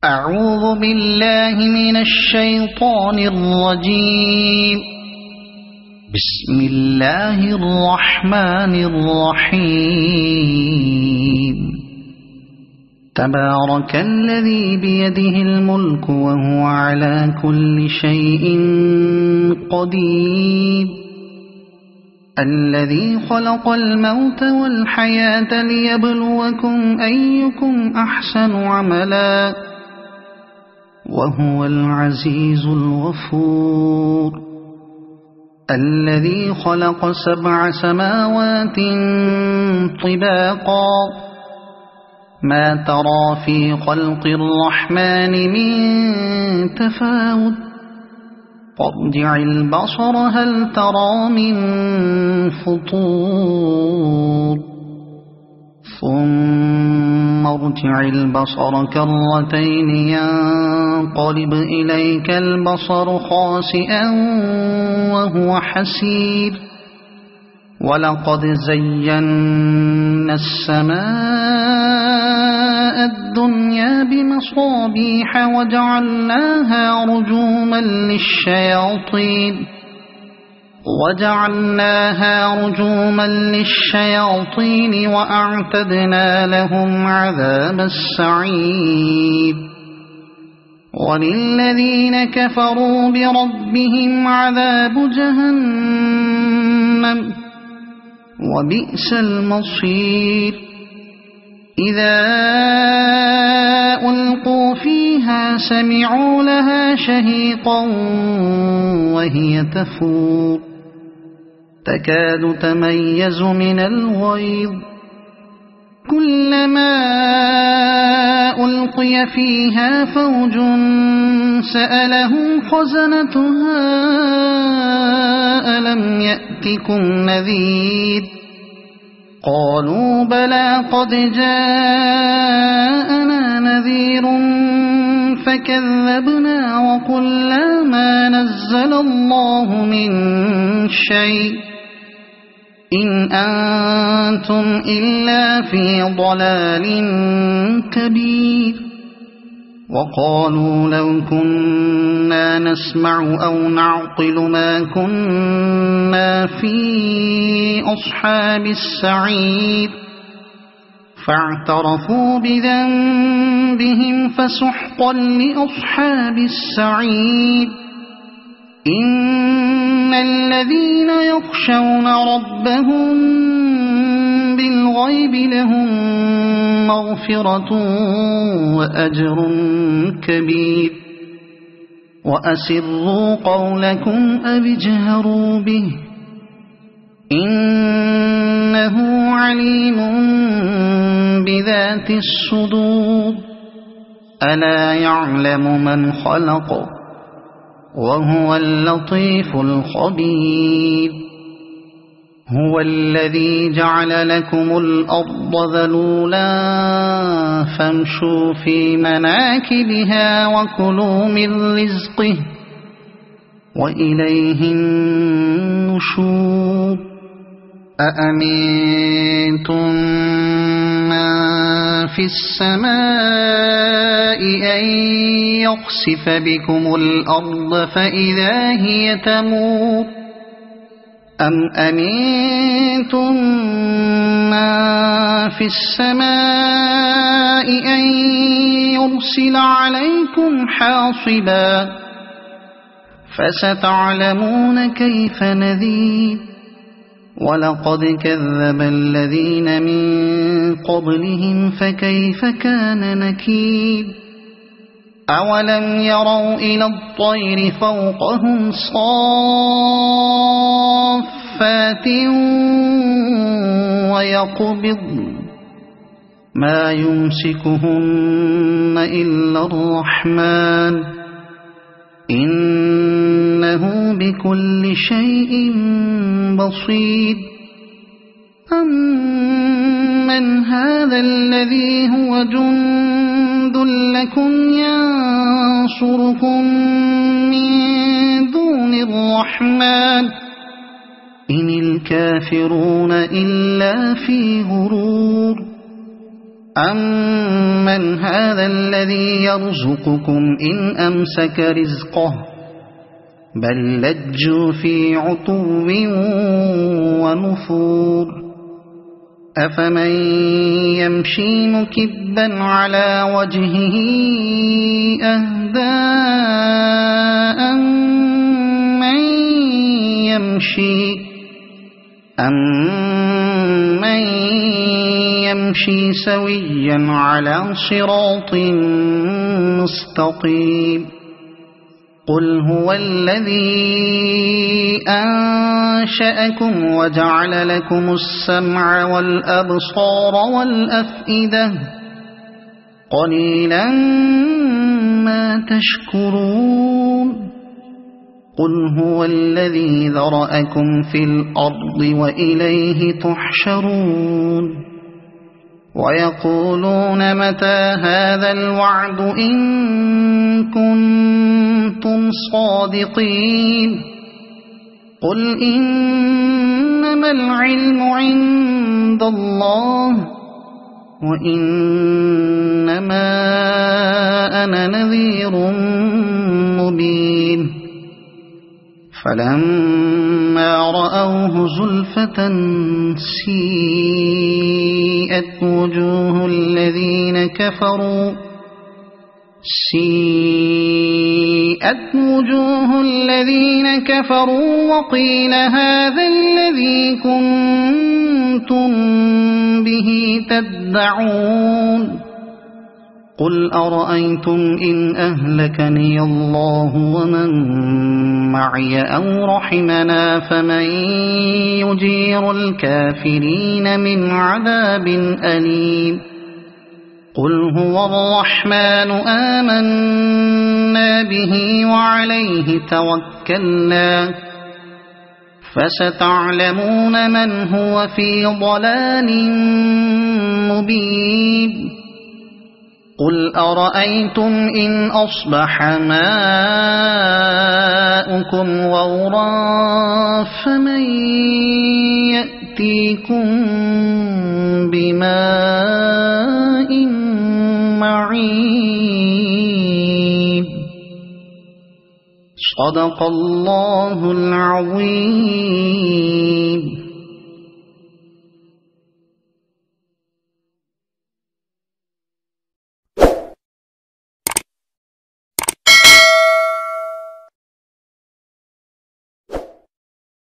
أعوذ بالله من الشيطان الرجيم. بسم الله الرحمن الرحيم. تبارك الذي بيده الملك وهو على كل شيء قدير. الذي خلق الموت والحياة ليبلوكم أيكم أحسن عملا وهو العزيز الغفور. الذي خلق 7 سماوات طباقا ما ترى في خلق الرحمن من تفاوت فارجع البصر هل ترى من فطور ثم ارجع البصر كرتين ينقلب إليك البصر خاسئا وهو حسير. ولقد زينا السماء الدنيا بمصابيح وجعلناها رجوما للشياطين وأعتدنا لهم عذاب السعير. وللذين كفروا بربهم عذاب جهنم وبئس المصير. إذا ألقوا فيها سمعوا لها شهيقا وهي تفور تكاد تميز من الغيظ. كلما ألقي فيها فوج سألهم خزنتها ألم يأتكم نذير قالوا بلى قد جاءنا نذير فكذبنا وقلنا ما نزل الله من شيء إن أنتم إلا في ضلال كبير. وقالوا لو كنا نسمع أو نعقل ما كنا في أصحاب السعير فاعترفوا بذنبهم فسحقا لأصحاب السعير. إن الذين يخشون ربهم بالغيب لهم مغفرة وأجر كبير. وأسروا قولكم أو اجهروا به إنه عليم بذات الصدور. ألا يعلم من خلق وهو اللطيف الخبير. هو الذي جعل لكم الأرض ذلولا فامشوا في مناكبها وكلوا من رزقه وإليه النشور. أأمنتم من في السماء أن يخسف بكم الأرض فإذا هي تمور أم أمنتم من في السماء أن يرسل عليكم حاصبا فستعلمون كيف نذير. ولقد كذب الذين من قبلهم فكيف كان نكير. أولم يروا إلى الطير فوقهم صافات ويقبضن ما يمسكهن إلا الرحمن إنه بكل شيء بصير. أمن هذا الذي هو جند لكم ينصركم من دون الرحمن إن الكافرون إلا في غرور. أَمَّنْ هَذَا الَّذِي يَرْزُقُكُمْ إِنْ أَمْسَكَ رِزْقَهُ بَل لَّجُّوا فِي عُتُوٍّ وَنُفُورٍ أَفَمَن يَمْشِي مُكِبًّا عَلَى وَجْهِهِ أَهْدَىٰ أَمَّن يَمْشِي سَوِيًّا عَلَى صِرَاطٍ مُّسْتَقِيمٍ قُلْ هُوَ الَّذِي أَنشَأَكُمْ وَجَعَلَ لَكُمُ السَّمْعَ وَالْأَبْصَارَ وَالْأَفْئِدَةَ قَلِيلًا مَّا تَشْكُرُونَ قُلْ هُوَ الَّذِي ذَرَأَكُمْ فِي الْأَرْضِ وَإِلَيْهِ تُحْشَرُونَ وَيَقُولُونَ مَتَىٰ هَٰذَا الْوَعْدُ إِن كُنتُمْ صَادِقِينَ قُلْ إِنَّمَا الْعِلْمُ عِندَ اللَّهِ وَإِنَّمَا أَنَا نَذِيرٌ مُّبِينٌ فَلَمَّا رَأَوْهُ زُلْفَةً سِيئَتْ وُجُوهُ الَّذِينَ كَفَرُوا وَقِيلَ هَٰذَا الَّذِي كُنتُم بِهِ تَدَّعُونَ قُلْ أَرَأَيْتُمْ إِنْ أَهْلَكَنِيَ اللَّهُ وَمَن مَّعِيَ أَوْ رَحِمَنَا فَمَن يُجِيرُ الْكَافِرِينَ مِنْ عَذَابٍ أَلِيمٍ قُلْ هُوَ الرَّحْمَٰنُ آمَنَّا بِهِ وَعَلَيْهِ تَوَكَّلْنَا فَسَتَعْلَمُونَ مَنْ هُوَ فِي ضَلَالٍ مُّبِينٍ قُلْ أَرَأَيْتُمْ إِنْ أَصْبَحَ مَاؤُكُمْ غَوْرًا فَمَن يَأْتِيكُم بِمَاءٍ مَّعِينٍ صَدَقَ اللَّهُ الْعَظِيمُ.